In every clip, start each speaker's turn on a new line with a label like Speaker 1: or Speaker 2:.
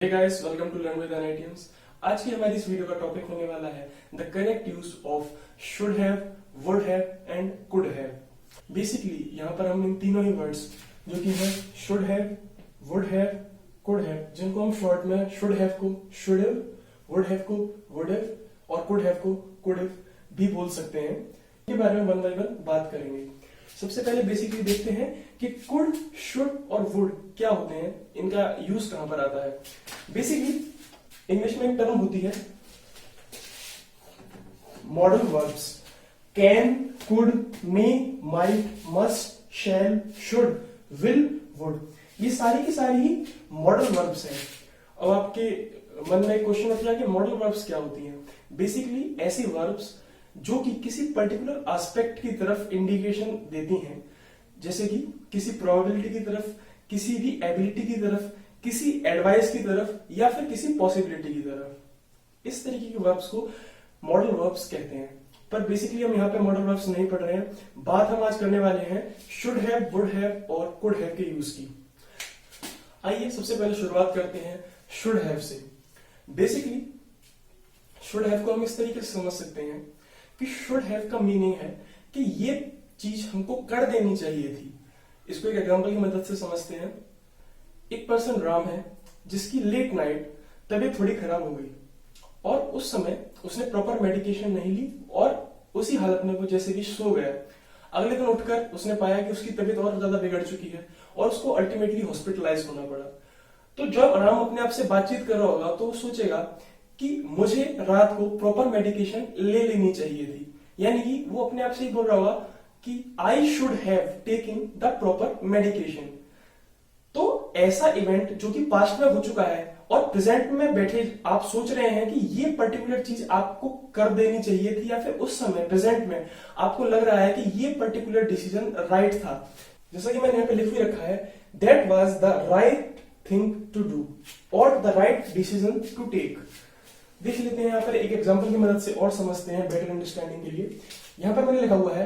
Speaker 1: Hey guys, welcome to learn with NITMs. आज की हमारी इस वीडियो का टॉपिक होने वाला है the correct use of should have, would have and could have. Basically यहाँ पर हम इन तीनों ही वर्ड्स जो कि है should have, would have, could have, जिनको हम शॉर्ट में शुड हैव को शुड हैव, वुड हैव को वुड हैव और कुड हैव को कुड हैव भी बोल सकते हैं। के बारे में वन बाय वन बात करेंगे। सबसे पहले बेसिकली देखते हैं कि कुड, शुड और वुड क्या होते हैं, इनका यूज कहां पर आता है। बेसिकली इंग्लिश में एक टर्म होती है modal verbs. Can, could, may, might, must, shall, should, will, would, ये सारी की सारी ही मॉडल वर्ब्स हैं। अब आपके मन में एक क्वेश्चन उठ रहा है कि मॉडल वर्ब्स क्या होती हैं। बेसिकली ऐसी वर्ब्स जो कि किसी पर्टिकुलर एस्पेक्ट की तरफ इंडिकेशन देती हैं, जैसे कि किसी प्रोबेबिलिटी की तरफ, किसी भी एबिलिटी की तरफ, किसी एडवाइस की तरफ या फिर किसी पॉसिबिलिटी की तरफ। इस तरीके के वर्ब्स को मॉडल वर्ब्स कहते हैं। पर बेसिकली हम यहाँ पे मॉडल वर्ब्स नहीं पढ़ रहे हैं। बात हम आज करने वाले हैं शुड हैव, वुड हैव और कुड हैव के यूज की। आइए सबसे पहले शुरुआत करते हैं शुड हैव से। बेसिकली शुड हैव को हम इस तरीके से समझ सकते हैं कि शुड हैव का मीनिंग है कि ये चीज हमको कर देनी चाहिए थी। इसको एक एग्जांपल की मदद से समझते हैं। एक पर्सन राम है जिसकी लेट नाइट तबीयत थोड़ी खराब हो गई और उस समय उसने प्रॉपर मेडिकेशन नहीं ली और उसी हालत में वो जैसे कि सो गया। अगले दिन उठकर उसने पाया कि उसकी तबीयत और ज्यादा बिगड़ चुकी है और उसको अल्टीमेटली हॉस्पिटलाइज होना पड़ा। तो जब राम अपने आप से बातचीत कर रहा होगा तो वो सोचेगा कि मुझे रात को प्रॉपर मेडिकेशन ले लेनी चाहिए थी, यानी कि वो अपने आप से ही बोल रहा होगा कि I should have taken the proper medication. तो ऐसा इवेंट जो कि पास्ट में हो चुका है और प्रेजेंट में बैठे आप सोच रहे हैं कि ये पर्टिकुलर चीज आपको कर देनी चाहिए थी, या फिर उस समय प्रेजेंट में आपको लग रहा है कि ये पर्टिकुलर डिसीजन राइट था। जैसा कि मैंने यहाँ पे लिख भी रखा है, that was the right thing to do और the right decision to take. देख लेते हैं यहाँ पर एक एग्जांपल की मदद से और समझते हैं बेटर अंडरस्टैंडिंग के लिए। यहाँ पर मैंने लिखा हुआ है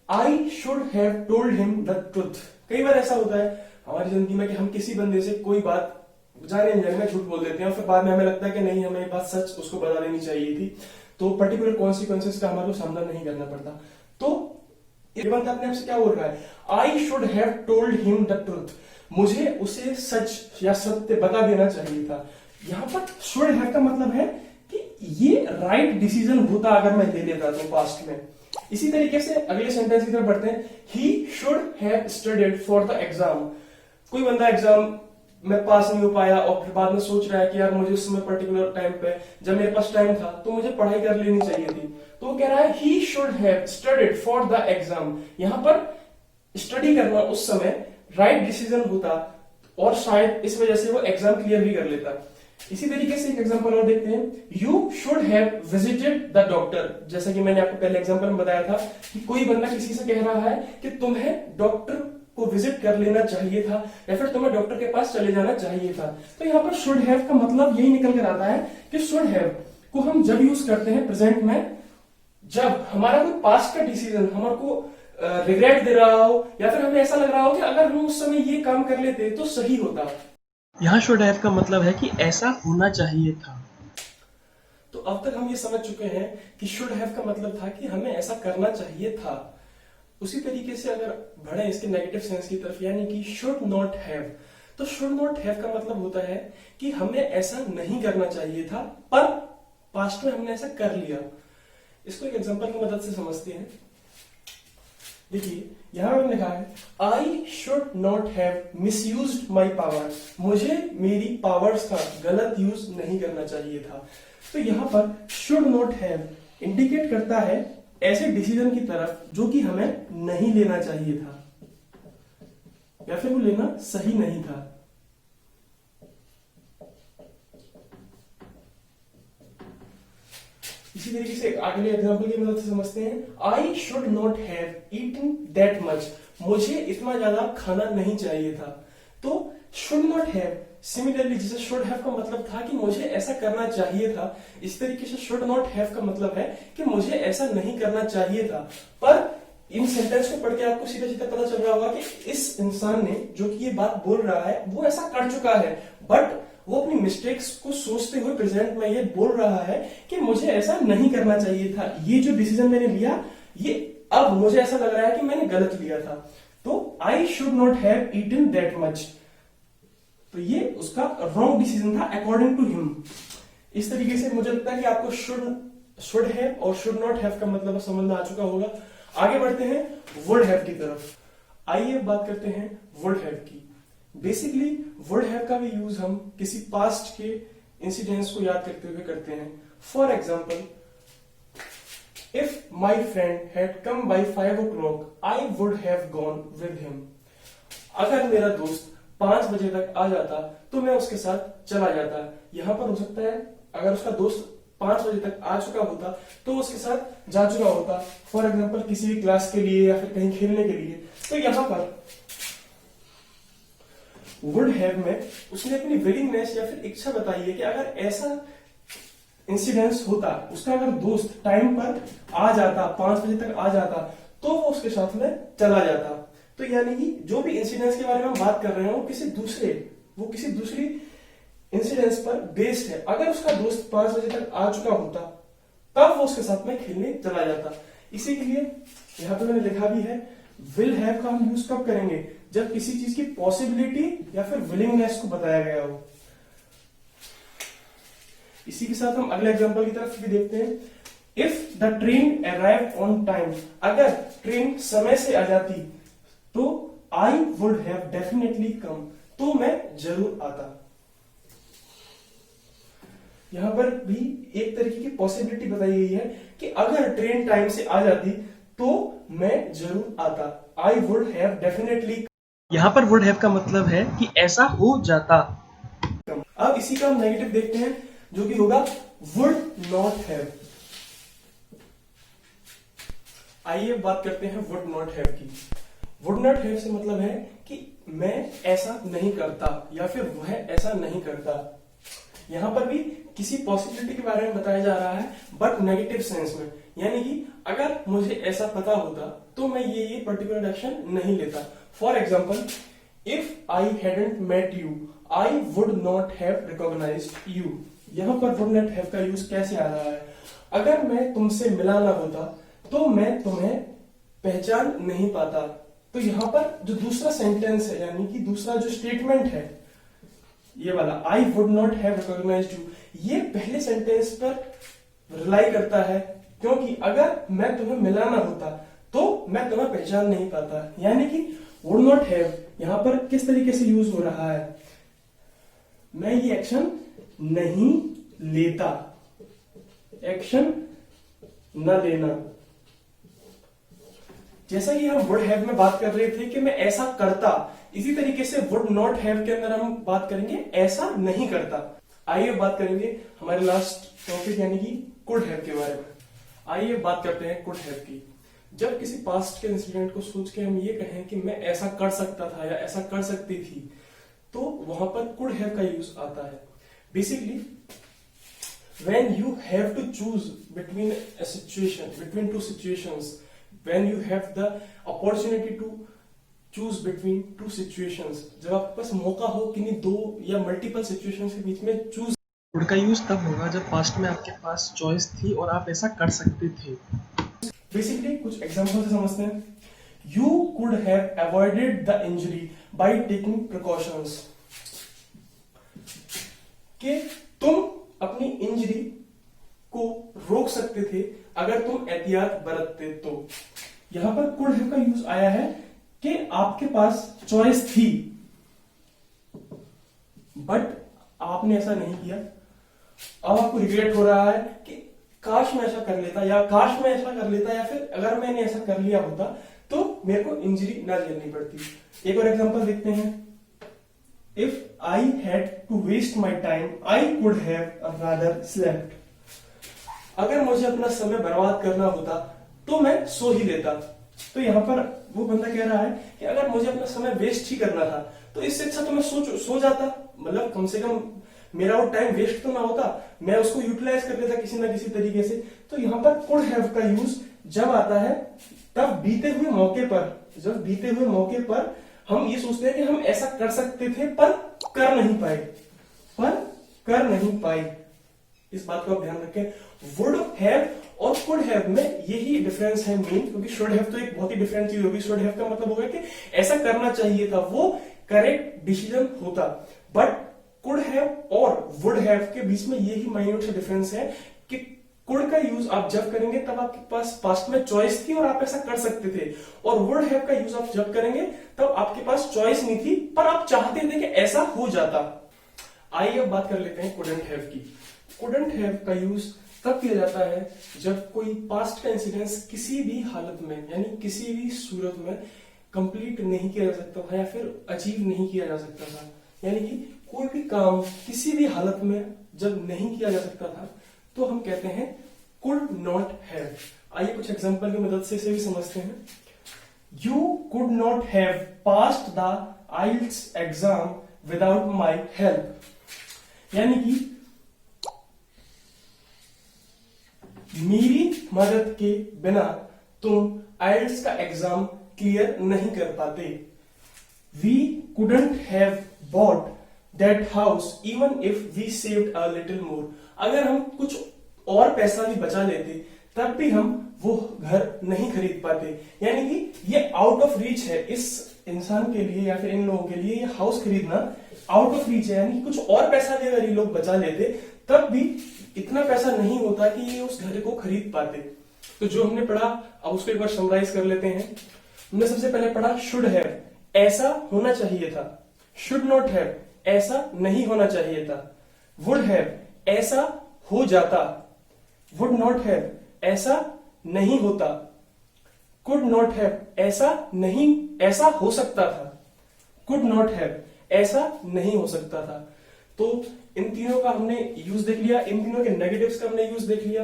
Speaker 1: I should have told him the truth. कई बार ऐसा होता है हमारी जिंदगी में कि हम किसी बंदे से कोई बात जाने अनजाने में झूठ बोल देते हैं और फिर बाद में हमें लगता है कि नहीं, हमें ये बात सच उसको बता देनी चाहिए थी, तो पर्टिकुलर कॉन्सिक्वेंसेस का हमारे को सामना नहीं करना पड़ता। तो ये बंदा अपने आप से क्या बोल रहा है, I should have told him the truth, मुझे उसे सच या सत्य बता देना चाहिए था। यहाँ पर शुड हैव का मतलब है कि ये राइट डिसीजन होता अगर मैं ले लेता तो पास्ट में। इसी तरीके से अगले सेंटेंस की तरफ बढ़ते हैं। He should have studied for the exam. कोई बंदा एग्जाम में पास नहीं हो पाया और फिर बाद में सोच रहा है कि यार मुझे उस समय पर्टिकुलर टाइम पे जब मेरे पास टाइम था तो मुझे पढ़ाई कर लेनी चाहिए थी। तो वो कह रहा है he should have studied for the exam. यहां पर स्टडी करना उस समय राइट डिसीजन होता और शायद इस वजह से वो एग्जाम क्लियर भी कर लेता। इसी तरीके से एक एग्जांपल और देखते हैं। You should have visited the doctor. जैसा कि मैंने आपको पहले एग्जांपल में बताया था कि कोई बंदा किसी से कह रहा है कि तुम्हें डॉक्टर को विजिट कर लेना चाहिए था या फिर तुम्हें डॉक्टर के पास चले जाना चाहिए था। तो यहाँ पर शुड हैव का मतलब यही निकल कर आता है कि शुड हैव को हम जब यूज करते हैं प्रेजेंट में, जब हमारा कोई पास्ट का डिसीजन हमारे को रिग्रेट दे रहा हो या फिर हमें ऐसा लग रहा हो कि अगर हम उस समय ये काम कर लेते तो सही होता। यहाँ शुड हैव का मतलब है कि ऐसा होना चाहिए था। तो अब तक हम ये समझ चुके हैं कि शुड हैव का मतलब था कि हमें ऐसा करना चाहिए था। उसी तरीके से अगर बढ़े इसके नेगेटिव सेंस की तरफ, यानी कि शुड नॉट हैव, तो शुड नॉट हैव का मतलब होता है कि हमें ऐसा नहीं करना चाहिए था पर पास्ट में हमने ऐसा कर लिया। इसको एक एग्जांपल की मदद से समझते हैं। देखिए यहां पर लिखा है आई should not have misused my power. मुझे मेरी पावर्स का गलत यूज नहीं करना चाहिए था। तो यहां पर शुड नॉट हैव इंडिकेट करता है ऐसे डिसीजन की तरफ जो कि हमें नहीं लेना चाहिए था या फिर वो लेना सही नहीं था। इसी तरीके से अगले एग्जांपल की मदद से समझते हैं। I should not have eaten that much. मुझे इतना ज्यादा खाना नहीं चाहिए था। तो शुड नॉट हैव सिमिलरली जैसे शुड हैव का मतलब था कि मुझे ऐसा करना चाहिए था, इस तरीके से शुड नॉट हैव का मतलब है कि मुझे ऐसा नहीं करना चाहिए था। पर इन सेंटेंस को पढ़ के आपको सीधा सीधा पता चल रहा होगा कि इस इंसान ने जो कि ये बात बोल रहा है वो ऐसा कर चुका है, बट वो अपनी मिस्टेक्स को सोचते हुए प्रेजेंट में ये बोल रहा है कि मुझे ऐसा नहीं करना चाहिए था, ये जो डिसीजन मैंने लिया ये अब मुझे ऐसा लग रहा है कि मैंने गलत लिया था, तो I should not have eaten that much, तो ये उसका रॉन्ग डिसीजन था अकॉर्डिंग टू हिम। इस तरीके से मुझे लगता है कि आपको शुड हैव और शुड नॉट हैव का मतलब समझ में आ चुका होगा। आगे बढ़ते हैं वुड हैव की तरफ। आइए बात करते हैं वुड हैव की। बेसिकली वुड हैव का भी यूज हम किसी पास्ट के इंसिडेंट्स को याद करते हुए करते हैं। For example, if my friend had come by 5 o'clock, I would have gone with him. अगर मेरा दोस्त 5 बजे तक आ जाता तो मैं उसके साथ चला जाता। यहां पर हो सकता है अगर उसका दोस्त 5 बजे तक आ चुका होता तो उसके साथ जा चुका होता, फॉर एग्जाम्पल किसी भी क्लास के लिए या फिर कहीं खेलने के लिए। तो यहां पर वुड हैव में उसने अपनी विलिंगनेस या फिर इच्छा बताई है कि अगर ऐसा इंसिडेंस होता, उसका अगर दोस्त टाइम पर आ जाता, 5 बजे तक आ जाता, तो वो उसके साथ में चला जाता। तो यानी कि जो भी इंसिडेंस के बारे में हम बात कर रहे हैं वो किसी दूसरी इंसिडेंस पर बेस्ड है। अगर उसका दोस्त 5 बजे तक आ चुका होता तब वो उसके साथ में खेलने चला जाता। इसी के लिए यहां पे मैंने लिखा भी है विल हैव का हम यूज कब करेंगे, जब किसी चीज की पॉसिबिलिटी या फिर विलिंगनेस को बताया गया हो। इसी के साथ हम अगले एग्जांपल की तरफ भी देखते हैं। If the train arrive on time, अगर ट्रेन समय से आ जाती तो I would have definitely come, तो मैं जरूर आता। यहां पर भी एक तरीके की पॉसिबिलिटी बताई गई है कि अगर ट्रेन टाइम से आ जाती तो मैं जरूर आता। I would have definitely. यहां पर वुड हैव का मतलब है कि ऐसा हो जाता। अब इसी का हम नेगेटिव देखते हैं जो कि होगा वुड नॉट हैव। आइए बात करते हैं वुड नॉट हैव की। वुड नॉट हैव से मतलब है कि मैं ऐसा नहीं करता या फिर वह ऐसा नहीं करता। यहां पर भी किसी पॉसिबिलिटी के बारे में बताया जा रहा है बट नेगेटिव सेंस में, यानी कि अगर मुझे ऐसा पता होता तो मैं ये पर्टिकुलर एक्शन नहीं लेता। For example, if I hadn't met you I would not have recognised you. यहां पर वुड नॉट हैव का यूज कैसे आ रहा है, अगर मैं तुमसे मिला ना होता तो मैं तुम्हें पहचान नहीं पाता। तो यहां पर जो दूसरा सेंटेंस है यानी कि दूसरा जो स्टेटमेंट है ये वाला I would not have recognised you, ये पहले सेंटेंस पर रिलाई करता है, क्योंकि अगर मैं तुम्हें मिला ना होता तो मैं तुम्हें पहचान नहीं पाता। यानी कि वुड नॉट हैव यहां पर किस तरीके से यूज हो रहा है, मैं ये एक्शन नहीं लेता, एक्शन न लेना। जैसा कि हम वुड हैव में बात कर रहे थे कि मैं ऐसा करता, इसी तरीके से वुड नॉट हैव के अंदर हम बात करेंगे ऐसा नहीं करता। आइए बात करेंगे हमारे लास्ट टॉपिक यानी कि कुड हैव के बारे में। आइए बात करते हैं कुड हैव की। जब किसी पास्ट के इंसिडेंट को सोच के हम ये कहें कि मैं ऐसा कर सकता था या ऐसा कर सकती थी, तो वहां पर कुड हैव का यूज आता है। Basically when you have to choose between two situations, when you have the opportunity to choose between two situations, जब आपके पास मौका हो किन्हीं दो या मल्टीपल सिचुएशंस के बीच में चूज, कुड का यूज तब होगा जब पास्ट में आपके पास चॉइस थी और आप ऐसा कर सकते थे। बेसिकली कुछ एग्जांपल से समझते हैं। You could have avoided the injury by taking precautions, कि तुम अपनी इंजरी को रोक सकते थे अगर तुम एहतियात बरतते तो। यहां पर कुड हैव का यूज आया है कि आपके पास चॉइस थी बट आपने ऐसा नहीं किया। अब आपको रिग्रेट हो रहा है कि काश मैं ऐसा कर लेता या काश मैं ऐसा कर लेता या फिर अगर मैंने ऐसा कर लिया होता तो मेरे को इंजरी ना झेलनी पड़ती। एक और एग्जांपल देखते हैं। If I had to waste my time, I could have rather slept. अगर मुझे अपना समय बर्बाद करना होता तो मैं सो ही लेता। तो यहाँ पर वो बंदा कह रहा है कि अगर मुझे अपना समय वेस्ट ही करना था तो इससे अच्छा तो मैं सो जाता, मतलब कम से कम मेरा वो टाइम वेस्ट तो ना होता, मैं उसको यूटिलाइज कर लेता किसी ना किसी तरीके से। तो यहाँ पर कुड हैव का यूज जब आता है तब बीते हुए मौके पर हम ये सोचते हैं कि हम ऐसा कर सकते थे पर कर नहीं पाए। पर कर नहीं पाई। इस बात को आप ध्यान रखें। वुड हैव और कुड हैव में यही डिफरेंस है मेन, क्योंकि शुड हैव तो एक बहुत ही डिफरेंट चीज होगी। शुड हैव का मतलब होगा कि ऐसा करना चाहिए था, वो करेक्ट डिसीजन होता। बट कुड हैव और वुड हैव के बीच में यही माइन्यूट सा डिफरेंस है कि कुड का यूज आप जब करेंगे तब आपके पास पास्ट में चॉइस थी और आप ऐसा कर सकते थे, और वुड हैव का यूज आप जब करेंगे तब आपके पास चॉइस नहीं थी पर आप चाहते थे कि ऐसा हो जाता। आइए अब बात कर लेते हैं कुडंट हैव की। कुडंट हैव का यूज तब किया जाता है जब कोई पास्ट का इंसिडेंस किसी भी हालत में यानी किसी भी सूरत में कंप्लीट नहीं किया जा सकता था या फिर अचीव नहीं किया जा सकता था। यानी कि कोई भी काम किसी भी हालत में जब नहीं किया जा सकता था तो हम कहते हैं कुड नॉट हैव। आइए कुछ एग्जांपल की मदद से इसे भी समझते हैं। You could not have passed the IELTS exam without my help. यानी कि मेरी मदद के बिना तुम आइल्स का एग्जाम क्लियर नहीं कर पाते। We couldn't have bought that house even if we saved a little more. अगर हम कुछ और पैसा भी बचा लेते तब भी हम वो घर नहीं खरीद पाते। यानी कि ये आउट ऑफ रीच है इस इंसान के लिए या फिर इन लोगों के लिए, ये हाउस खरीदना आउट ऑफ रीच है। यानी कि कुछ और पैसा भी अगर ये लोग बचा लेते तब भी इतना पैसा नहीं होता कि ये उस घर को खरीद पाते। तो जो हमने पढ़ा अब उसको एक बार समराइज कर लेते हैं। हमने सबसे पहले पढ़ा शुड हैव, ऐसा होना चाहिए था। शुड नॉट हैव, ऐसा नहीं होना चाहिए था। वुड हैव, ऐसा हो जाता। वुड नॉट हैव, ऐसा नहीं होता। कुड नॉट हैव, ऐसा हो सकता था। कुड नॉट हैव, ऐसा नहीं हो सकता था। तो इन तीनों का हमने यूज देख लिया, इन तीनों के नेगेटिव्स का हमने यूज देख लिया।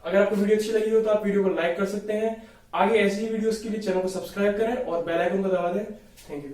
Speaker 1: अगर आपको वीडियो अच्छी लगी हो तो आप वीडियो को लाइक कर सकते हैं। आगे ऐसी ही वीडियोस के लिए चैनल को सब्सक्राइब करें और बेल आइकन को दबा दें। Thank you.